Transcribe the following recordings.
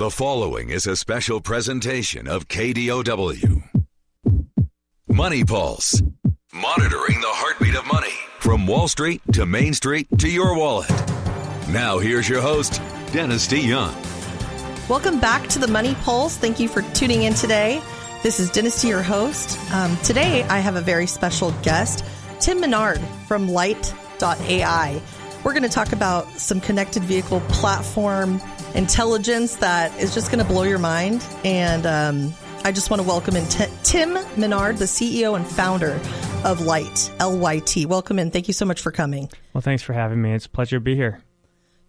The following is a special presentation of KDOW. Money Pulse. Monitoring the heartbeat of money. From Wall Street to Main Street to your wallet. Now here's your host, Dynasti E Young. Welcome back to the Money Pulse. Thank you for tuning in today. This is Dynasti, your host. Today I have a very special guest, Tim Menard from Week-LYT.ai. We're going to talk about some connected vehicle platform intelligence that is just going to blow your mind. And I just want to welcome in Tim Menard, the CEO and founder of Week-LYT. Welcome in. Thank you so much for coming. Well, thanks for having me. It's a pleasure to be here.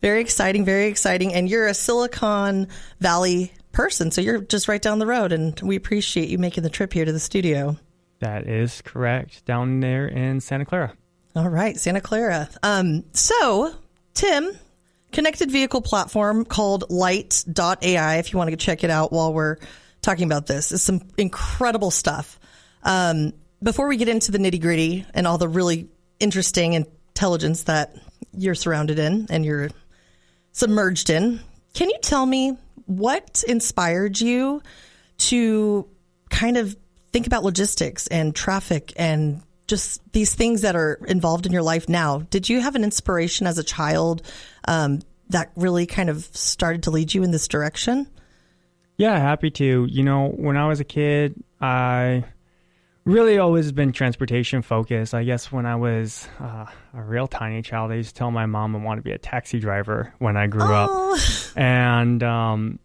Very exciting, very exciting. And you're a Silicon Valley person, so you're just right down the road, and we appreciate you making the trip here to the studio. That is correct. Down there in Santa Clara. All right, Santa Clara. So, Tim, connected vehicle platform called Week-LYT.ai, if you want to check it out while we're talking about this. It's some incredible stuff. Before we get into the nitty-gritty and all the really interesting intelligence that you're surrounded in and you're submerged in, can you tell me what inspired you to kind of think about logistics and traffic and just these things that are involved in your life now? Did you have an inspiration as a child that really kind of started to lead you in this direction? Yeah, happy to. You know, when I was a kid, I really always been transportation focused. I guess when I was a real tiny child, I used to tell my mom I wanted to be a taxi driver when I grew up. And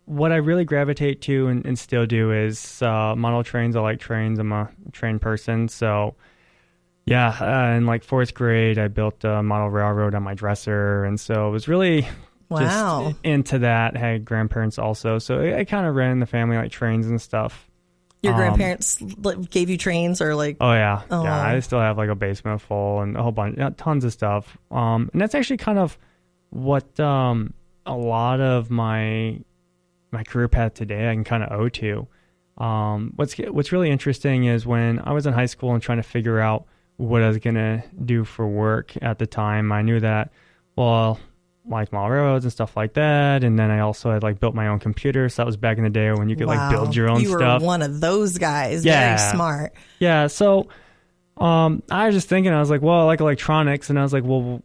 what I really gravitate to and still do is model trains. I like trains. I'm a train person. So yeah, in like fourth grade, I built a model railroad on my dresser. And so I was really just into that. I had grandparents also. So I kind of ran in the family like trains and stuff. Your grandparents gave you trains or like? Oh, yeah. Oh. Yeah, I still have like a basement full and a whole bunch, tons of stuff. And that's actually kind of what a lot of my career path today I can kind of owe to. What's really interesting is when I was in high school and trying to figure out what I was going to do for work at the time, I knew that, well, like model railroads and stuff like that. And then I also had like built my own computer. So that was back in the day when you could like build your own stuff. You were one of those guys. Yeah. Very smart. Yeah. So I was just thinking, I was like, well, I like electronics. And I was like, well,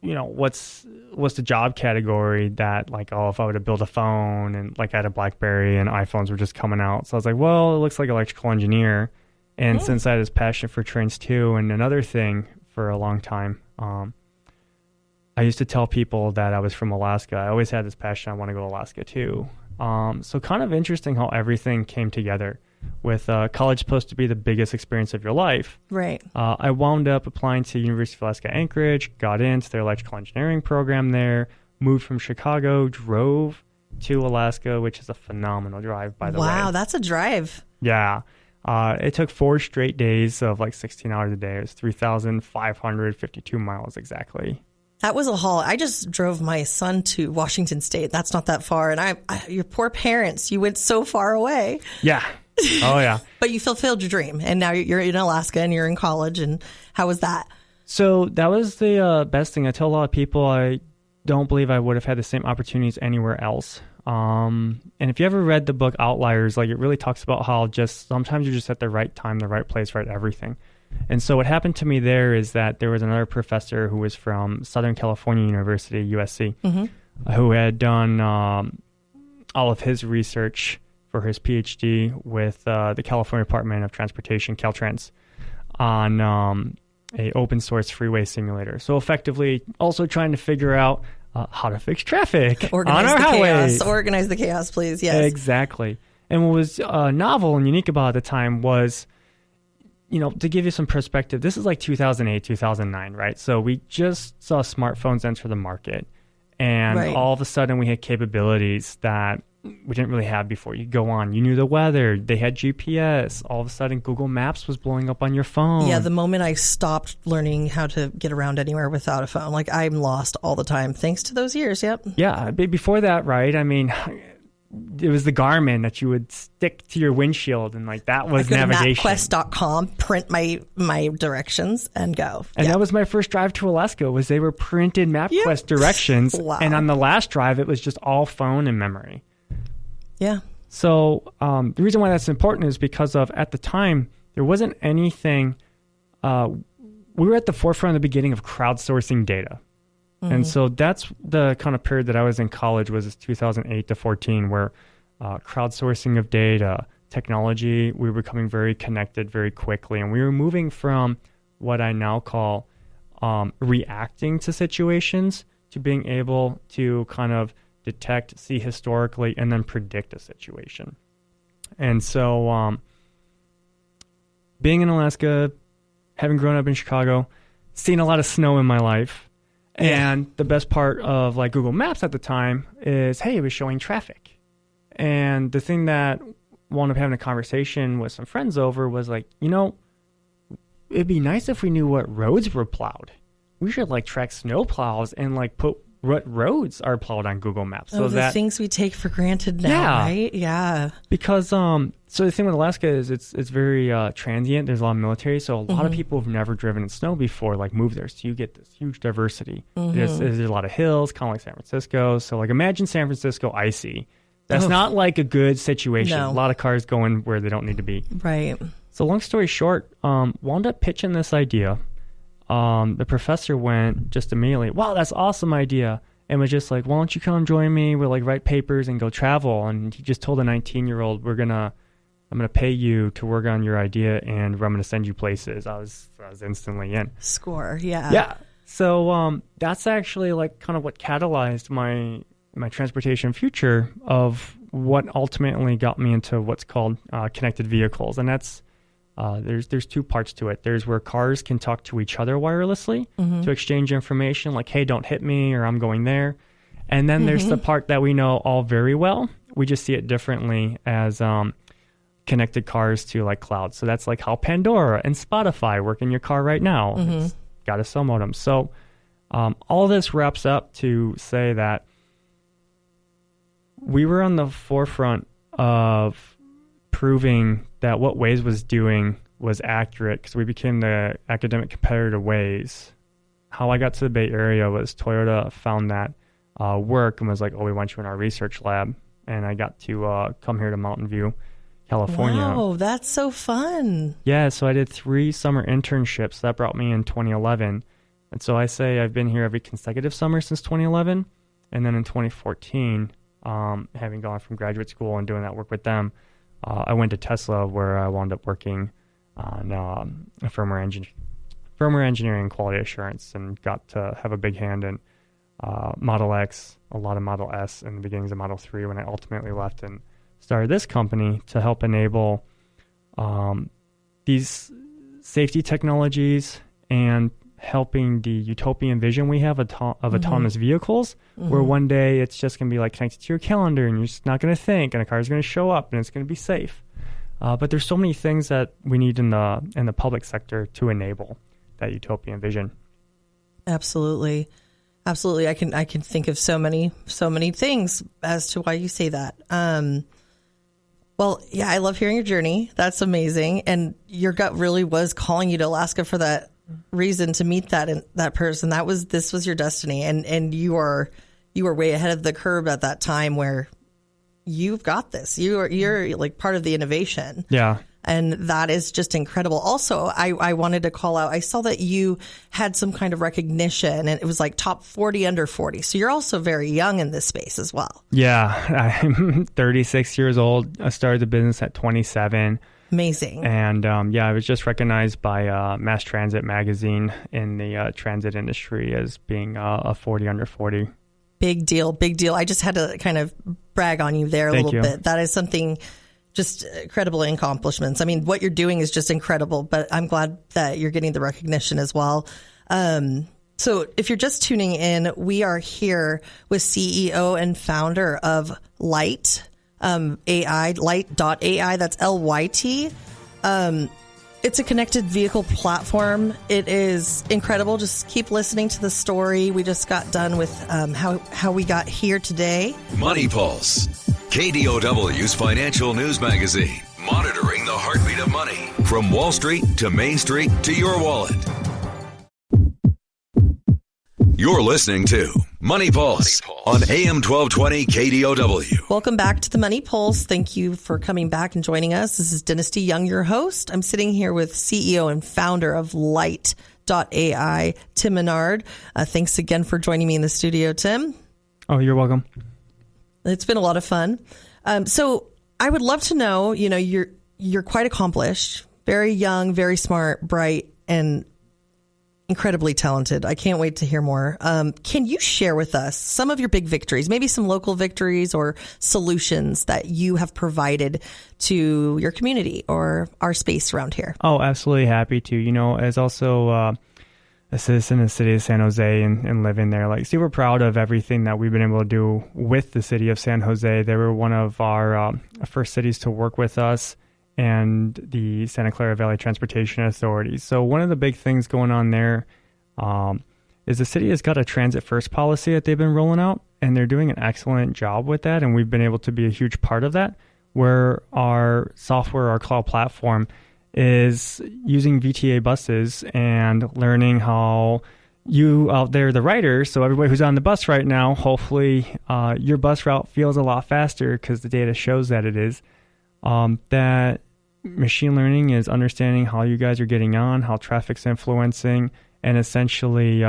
you know, what's the job category that like, oh, if I were to build a phone, and like I had a BlackBerry and iPhones were just coming out. So I was like, well, it looks like electrical engineer. And since I had this passion for trains too, and another thing for a long time, I used to tell people that I was from Alaska. I always had this passion. I want to go to Alaska too. So kind of interesting how everything came together with college supposed to be the biggest experience of your life. Right. I wound up applying to University of Alaska Anchorage, got into their electrical engineering program there, moved from Chicago, drove to Alaska, which is a phenomenal drive, by the way. Wow, that's a drive. Yeah. It took 4 straight days of like 16 hours a day. It was 3,552 miles exactly. That was a haul. I just drove my son to Washington State. That's not that far. And your poor parents, you went so far away. Yeah. Oh, yeah. But you fulfilled your dream. And now you're in Alaska and you're in college. And how was that? So that was the best thing. I tell a lot of people I don't believe I would have had the same opportunities anywhere else. And if you ever read the book Outliers, like it really talks about how just sometimes you're just at the right time, the right place, right everything. And so what happened to me there is that there was another professor who was from Southern California University, USC, who had done all of his research for his PhD with the California Department of Transportation, Caltrans, on a open source freeway simulator. So effectively also trying to figure out how to fix traffic on our highways. Organize the chaos, please. Yes. Exactly. And what was novel and unique about it at the time was, you know, to give you some perspective, this is like 2008, 2009, right? So we just saw smartphones enter the market. And all of a sudden we had capabilities that we didn't really have before. You go on, you knew the weather, they had GPS. All of a sudden Google Maps was blowing up on your phone. Yeah, the moment I stopped learning how to get around anywhere without a phone, like I'm lost all the time, thanks to those years. Yep. Yeah, before that, right? I mean, it was the Garmin that you would stick to your windshield, and like that was navigation. MapQuest.com, print my directions and go. And that was my first drive to Alaska. Was they were printed MapQuest directions, Wow. and on the last drive it was just all phone and memory. Yeah. So the reason why that's important is because of at the time there wasn't anything. We were at the forefront of the beginning of crowdsourcing data. And so that's the kind of period that I was in college, was 2008 to 14, where crowdsourcing of data, technology, we were becoming very connected very quickly. And we were moving from what I now call reacting to situations to being able to kind of detect, see historically, and then predict a situation. And so being in Alaska, having grown up in Chicago, seen a lot of snow in my life. And the best part of like Google Maps at the time is, hey, it was showing traffic. And the thing that wound up having a conversation with some friends over was like, it'd be nice if we knew what roads were plowed. We should like track snow plows and like put what roads are plowed on Google Maps. So the things we take for granted now, right? Yeah. Because so the thing with Alaska is it's very transient. There's a lot of military, so a lot of people who've never driven in snow before like move there. So you get this huge diversity. There's a lot of hills, kind of like San Francisco. So like imagine San Francisco icy. That's not like a good situation. No. A lot of cars going where they don't need to be. Right. So long story short, wound up pitching this idea. The professor went just immediately, wow, that's an awesome idea. And was just like, why don't you come join me? We'll like write papers and go travel. And he just told a 19-year-old, I'm going to pay you to work on your idea and I'm going to send you places. I was instantly in. Score. Yeah. Yeah. So that's actually like kind of what catalyzed my transportation future of what ultimately got me into what's called connected vehicles. And that's, there's two parts to it. There's where cars can talk to each other wirelessly to exchange information like, hey, don't hit me, or I'm going there. And then there's the part that we know all very well. We just see it differently as connected cars to like cloud. So that's like how Pandora and Spotify work in your car right now. It's got a cell modem. So all this wraps up to say that we were on the forefront of proving that what Waze was doing was accurate, because we became the academic competitor to Waze. How I got to the Bay Area was Toyota found that work and was like, we want you in our research lab. And I got to come here to Mountain View, California. Wow, that's so fun. Yeah, so I did 3 summer internships. That brought me in 2011. And so I say I've been here every consecutive summer since 2011. And then in 2014, having gone from graduate school and doing that work with them, I went to Tesla, where I wound up working on firmware engineering and quality assurance, and got to have a big hand in Model X, a lot of Model S, and the beginnings of Model 3 when I ultimately left and started this company to help enable these safety technologies and helping the utopian vision we have of autonomous vehicles, where one day it's just going to be like connected to your calendar and you're just not going to think, and a car is going to show up and it's going to be safe. But there's so many things that we need in the public sector to enable that utopian vision. Absolutely. Absolutely. I can think of so many things as to why you say that. Well, yeah, I love hearing your journey. That's amazing. And your gut really was calling you to Alaska for that reason, to meet that person. This was your destiny, and you were way ahead of the curve at that time, where you've got this. You're like part of the innovation. Yeah. And that is just incredible. Also, I wanted to call out, I saw that you had some kind of recognition, and it was like top 40 under 40. So you're also very young in this space as well. Yeah. I'm 36 years old. I started the business at 27. Amazing. And I was just recognized by Mass Transit magazine in the transit industry as being a 40 under 40. Big deal. Big deal. I just had to kind of brag on you there a little bit. That is something, just incredible accomplishments. I mean, what you're doing is just incredible, but I'm glad that you're getting the recognition as well. So if you're just tuning in, we are here with CEO and founder of Week-LYT. AI, Week-LYT.ai, that's L-Y-T. It's a connected vehicle platform. It is incredible. Just keep listening to the story. We just got done with how we got here today. Money Pulse. KDOW's financial news magazine, monitoring the heartbeat of money from Wall Street to Main Street to your wallet. You're listening to Money Pulse on AM 1220 KDOW. Welcome back to the Money Pulse. Thank you for coming back and joining us. This is Dynasti E Young, your host. I'm sitting here with CEO and founder of Week-LYT.ai, Tim Menard. Thanks again for joining me in the studio, Tim. Oh, you're welcome. It's been a lot of fun. So I would love to know, you're quite accomplished, very young, very smart, bright, and incredibly talented. I can't wait to hear more. Can you share with us some of your big victories, maybe some local victories or solutions that you have provided to your community or our space around here? Oh, absolutely happy to. As also a citizen of the city of San Jose and living there, super proud of everything that we've been able to do with the city of San Jose. They were one of our first cities to work with us and the Santa Clara Valley Transportation Authority. So one of the big things going on there is the city has got a transit first policy that they've been rolling out, and they're doing an excellent job with that. And we've been able to be a huge part of that, where our software, our cloud platform is using VTA buses and learning how you out there, the riders, so everybody who's on the bus right now, hopefully your bus route feels a lot faster because the data shows that it is. That machine learning is understanding how you guys are getting on, how traffic's influencing, and essentially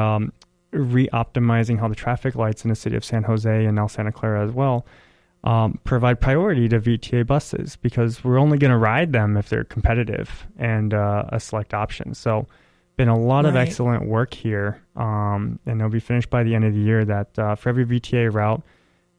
re-optimizing how the traffic lights in the city of San Jose and now Santa Clara as well provide priority to VTA buses, because we're only going to ride them if they're competitive and a select option. So been a lot of excellent work here, and it'll be finished by the end of the year that for every VTA route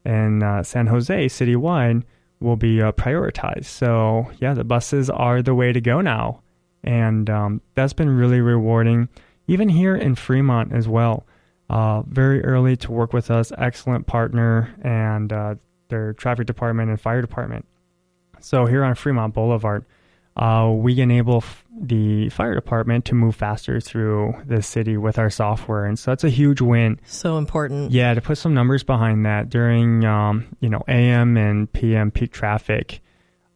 in San Jose citywide will be prioritized. So yeah, the buses are the way to go now. And that's been really rewarding, even here in Fremont as well. Very early to work with us, excellent partner, and their traffic department and fire department. So here on Fremont Boulevard, we enable the fire department to move faster through the city with our software. And so that's a huge win. So important. Yeah, to put some numbers behind that, during AM and PM peak traffic,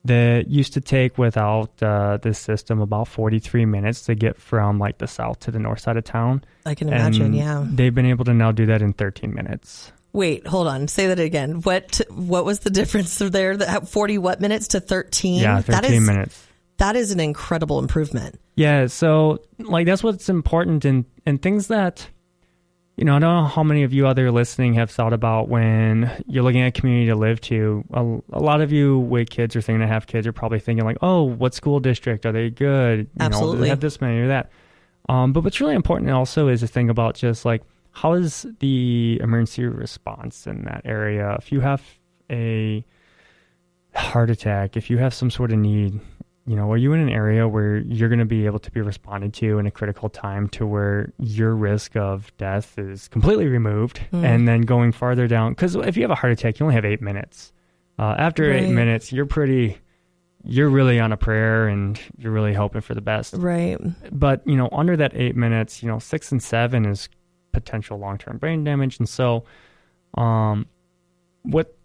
that used to take without this system about 43 minutes to get from the south to the north side of town. I can imagine, yeah. They've been able to now do that in 13 minutes. Wait, hold on. Say that again. What was the difference there? 40 what minutes to 13? Yeah, 13 minutes. That is an incredible improvement. Yeah, so that's what's important, and things that, I don't know how many of you out there listening have thought about when you're looking at a community to live to. A lot of you with kids or thinking to have kids are probably thinking oh, what school district? Are they good? Absolutely. Do they have this many or that? But what's really important also is to think about just how is the emergency response in that area? If you have a heart attack, if you have some sort of need, are you in an area where you're going to be able to be responded to in a critical time to where your risk of death is completely removed? And then going farther down, because if you have a heart attack, you only have 8 minutes. After 8 minutes, you're really on a prayer and you're really hoping for the best. Right. But, under that 8 minutes, 6 and 7 is potential long-term brain damage. And so what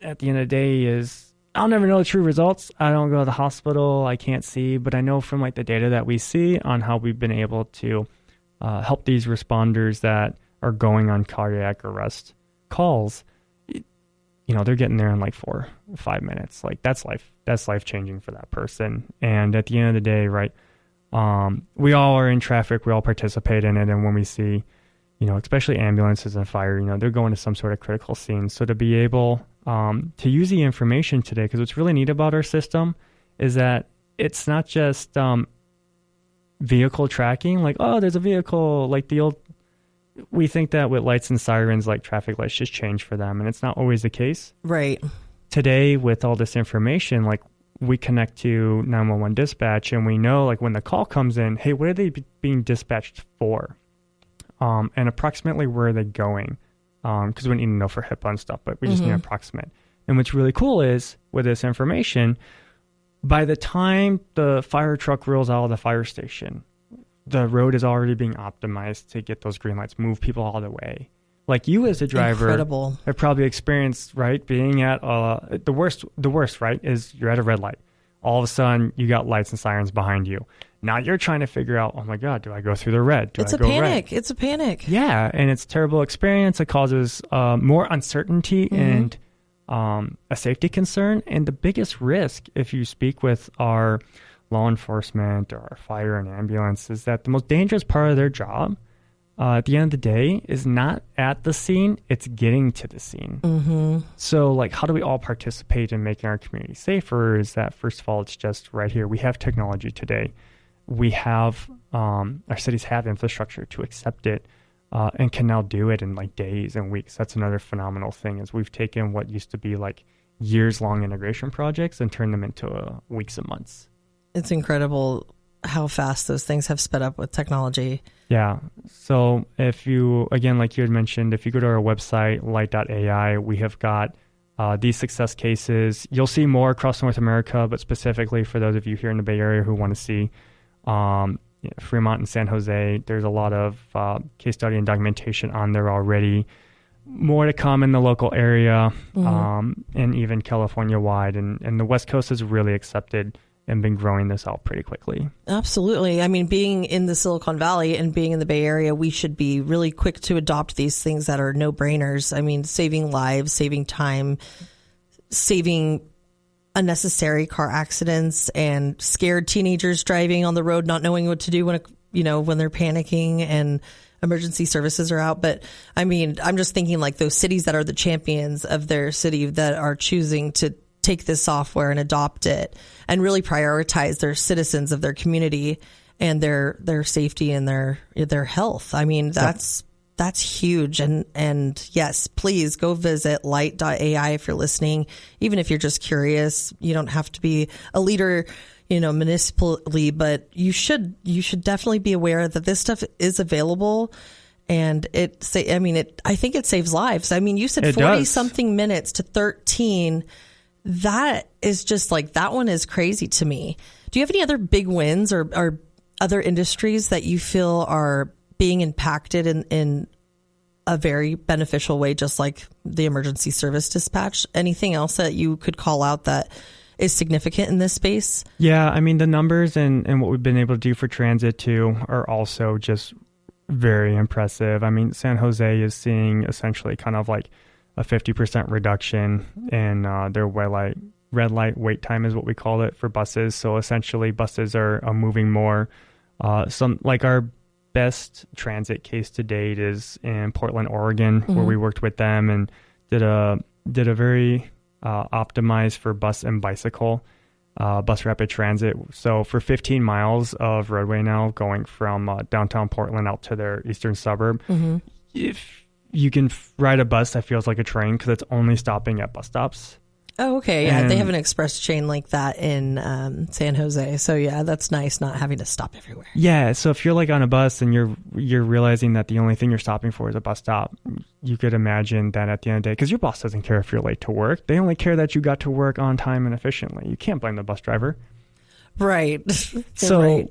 at the end of the day is, I'll never know the true results. I don't go to the hospital. I can't see, but I know from the data that we see on how we've been able to help these responders that are going on cardiac arrest calls, they're getting there in 4 or 5 minutes. That's life changing for that person. And at the end of the day, we all are in traffic. We all participate in it. And when we see, especially ambulances and fire, they're going to some sort of critical scene. So to be able to use the information today, because what's really neat about our system is that it's not just vehicle tracking, there's a vehicle, the old, we think that with lights and sirens, traffic lights just change for them, and it's not always the case. Right. Today, with all this information, we connect to 911 dispatch, and we know, when the call comes in, hey, what are they being dispatched for? And approximately where are they going? Because we need to know for HIPAA and stuff, but we just need an approximate. And what's really cool is, with this information, by the time the fire truck rolls out of the fire station, the road is already being optimized to get those green lights, move people all the way. Like you as a driver Incredible. have probably experienced, right, being at the worst, right, is you're at a red light. All of a sudden, you got lights and sirens behind you. Now you're trying to figure out, oh my God, do I go through the red? It's a panic. It's a panic. Yeah, and it's a terrible experience. It causes more uncertainty and a safety concern. And the biggest risk, if you speak with our law enforcement or our fire and ambulance, is that the most dangerous part of their job at the end of the day is not at the scene, it's getting to the scene. So like, how do we all participate in making our community safer? Is that, first of all, it's just right here. We have technology today. We have, our cities have infrastructure to accept it and can now do it in like days and weeks. That's another phenomenal thing, is we've taken what used to be like years-long integration projects and turned them into weeks and months. It's incredible how fast those things have sped up with technology. Yeah. So if you, again, like you had mentioned, if you go to our website, Week-LYT.ai, we have got these success cases. You'll see more across North America, but specifically for those of you here in the Bay Area who want to see Fremont and San Jose, there's a lot of case study and documentation on there already. More to come in the local area and even California-wide. And the West Coast has really accepted and been growing this out pretty quickly. Absolutely. I mean, being in the Silicon Valley and being in the Bay Area, we should be really quick to adopt these things that are no-brainers. I mean, saving lives, saving time, saving unnecessary car accidents and scared teenagers driving on the road, not knowing what to do when they're panicking and emergency services are out. But I mean, I'm just thinking like those cities that are the champions of their city that are choosing to take this software and adopt it and really prioritize their citizens of their community and their safety and their health. I mean, that's huge. And yes, please go visit Week-LYT.ai if you're listening. Even if you're just curious, you don't have to be a leader, municipally, but you should definitely be aware that this stuff is available. And I think it saves lives. I mean, you said 40 something minutes to 13. That is just like, that one is crazy to me. Do you have any other big wins or other industries that you feel are being impacted in a very beneficial way, just like the emergency service dispatch? Anything else that you could call out that is significant in this space? Yeah, I mean, the numbers and what we've been able to do for transit too are also just very impressive. I mean, San Jose is seeing essentially kind of like a 50% reduction in their red light wait time is what we call it for buses. So essentially buses are moving more. Some like our best transit case to date is in Portland, Oregon, where we worked with them and did a very optimized for bus and bicycle bus rapid transit. So for 15 miles of roadway now going from downtown Portland out to their eastern suburb, if you can ride a bus that feels like a train because it's only stopping at bus stops. Oh, okay. Yeah, they have an express chain like that in San Jose. So yeah, that's nice not having to stop everywhere. Yeah, so if you're like on a bus and you're realizing that the only thing you're stopping for is a bus stop, you could imagine that at the end of the day, because your boss doesn't care if you're late to work. They only care that you got to work on time and efficiently. You can't blame the bus driver. Right. So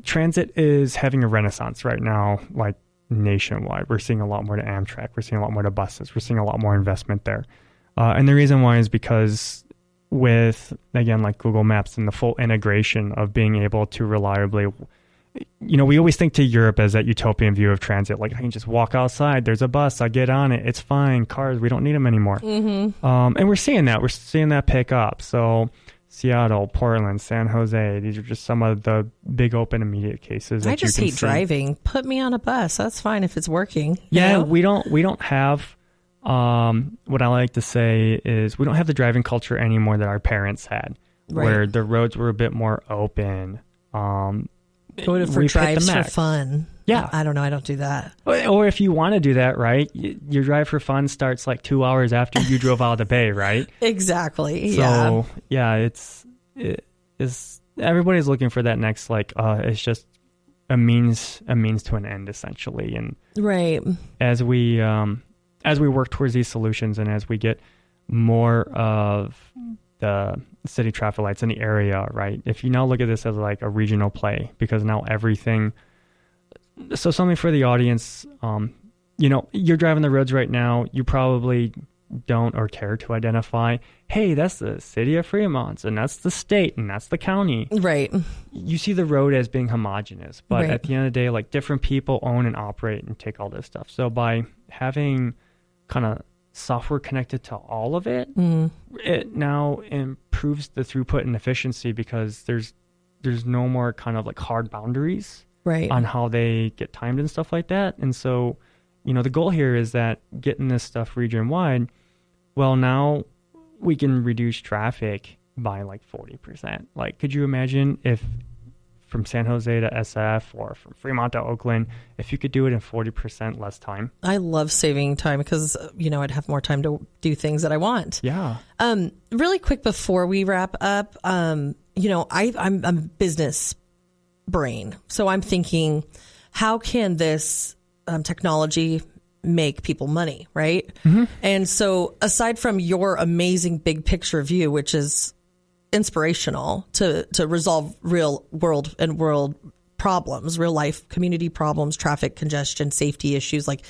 transit is having a renaissance right now, like nationwide. We're seeing a lot more to Amtrak. We're seeing a lot more to buses. We're seeing a lot more investment there. And the reason why is because with, again, like Google Maps and the full integration of being able to reliably, we always think to Europe as that utopian view of transit. Like, I can just walk outside. There's a bus. I get on it. It's fine. Cars, we don't need them anymore. And we're seeing that. We're seeing that pick up. So Seattle, Portland, San Jose, these are just some of the big open immediate cases. I just hate driving. Put me on a bus. That's fine if it's working. Yeah, we don't have... what I like to say is we don't have the driving culture anymore that our parents had, where the roads were a bit more open. Go for drives for fun. Yeah. I don't know. I don't do that. Or if you want to do that, right? Your drive for fun starts like 2 hours after you drove out of the bay, right? Exactly. So it's everybody's looking for that next, it's just a means to an end essentially. And as we work towards these solutions and as we get more of the city traffic lights in the area, right? If you now look at this as like a regional play, because now everything... So something for the audience, you're driving the roads right now. You probably don't or care to identify, hey, that's the city of Fremont, and that's the state, and that's the county. Right. You see the road as being homogenous, but Right. at the end of the day, like, different people own and operate and take all this stuff. So by having kind of software connected to all of it, it now improves the throughput and efficiency because there's no more kind of like hard boundaries Right. on how they get timed and stuff like that. And so, the goal here is that getting this stuff region wide, well, now we can reduce traffic by like 40%. Like, could you imagine if from San Jose to SF or from Fremont to Oakland, if you could do it in 40% less time? I love saving time because, I'd have more time to do things that I want. Yeah. Really quick before we wrap up, I'm a business brain. So I'm thinking, how can this technology make people money, right? And so aside from your amazing big picture view, which is inspirational to resolve real world problems, real life community problems, traffic congestion, safety issues, like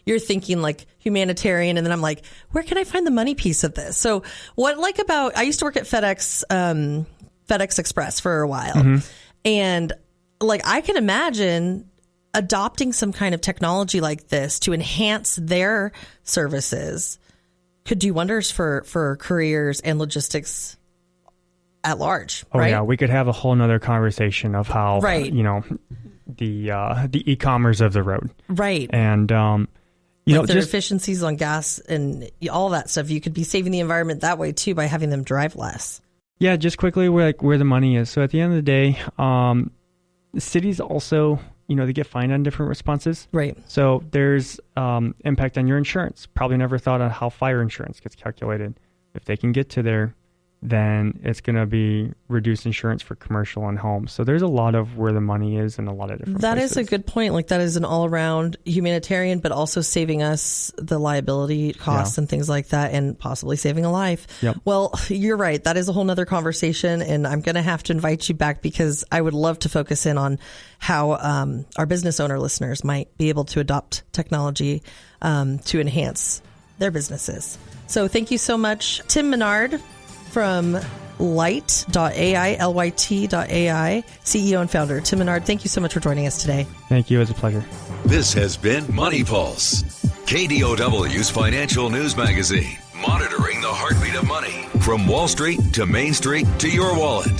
you're thinking like humanitarian. And then I'm like, where can I find the money piece of this? So I used to work at FedEx Express for a while. And like, I can imagine adopting some kind of technology like this to enhance their services could do wonders for careers and logistics at large. Oh, right? yeah. We could have a whole nother conversation of how, Right. the e-commerce of the road. Right. And, their efficiencies on gas and all that stuff. You could be saving the environment that way too by having them drive less. Yeah, just quickly where the money is. So at the end of the day, cities also, they get fined on different responses. Right. So there's impact on your insurance. Probably never thought of how fire insurance gets calculated. If they can get to there, then it's going to be reduced insurance for commercial and home. So there's a lot of where the money is in a lot of different That places. is a good point. Like that is an all around humanitarian, but also saving us the liability costs and things like that and possibly saving a life. Yep. Well, you're right. That is a whole nother conversation. And I'm going to have to invite you back because I would love to focus in on how our business owner listeners might be able to adopt technology to enhance their businesses. So thank you so much, Tim Menard from Lyt.ai, Lyt.ai, CEO and founder. Tim Menard, thank you so much for joining us today. Thank you. It was a pleasure. This has been Money Pulse, KDOW's financial news magazine, monitoring the heartbeat of money from Wall Street to Main Street to your wallet.